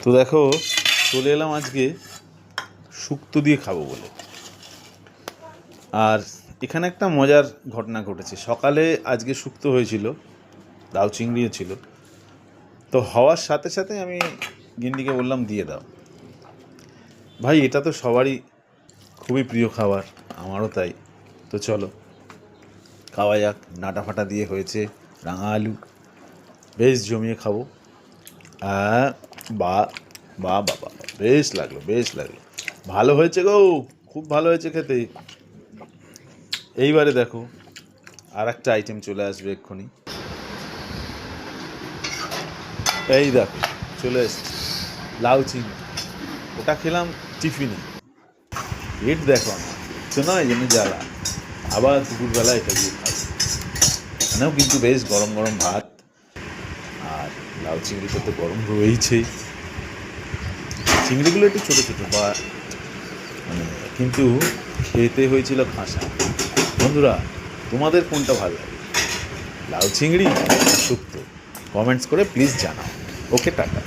তো দেখো, চলে এলাম আজকে শুক্তো দিয়ে খাবো বলে। আর এখানে একটা মজার ঘটনা ঘটেছে। সকালে আজকে শুক্তো হয়েছিল, লাউ চিংড়িও ছিল। তো হওয়ার সাথে সাথে আমি গিন্নিকে বললাম দিয়ে দাও। ভাই, এটা তো সবারই খুবই প্রিয় খাবার, আমারও তাই। তো চলো খাওয়া যাক। নাটা ফাটা দিয়ে হয়েছে, রাঙা আলু, বেশ জমিয়ে খাবো। বা বা বাবা, বেশ লাগলো, বেশ লাগলো, ভালো হয়েছে গো, খুব ভালো হয়েছে খেতে। এইবারে দেখো আর একটা আইটেম চলে আসবে এক্ষুনি। এই দেখো চলে এসছে লাউ চিংড়ি। ওটা খেলাম টিফিনে, রেট দেখো আমার তো নয় জন্য জ্বালা। আবার দুপুরবেলা এটা দিয়ে খাবো। এখানেও কিন্তু বেশ গরম গরম ভাত, আর লাউ চিংড়িটা তো গরম রয়েছেই। চিংড়িগুলো একটু ছোটো ছোটো বা মানে, কিন্তু খেতে হয়েছিল খাসা। বন্ধুরা, তোমাদের কোনটা ভালো লাগে, লাউ চিংড়ি শুক্তো? কমেন্টস করে প্লিজ জানাও। ওকে, টাটা।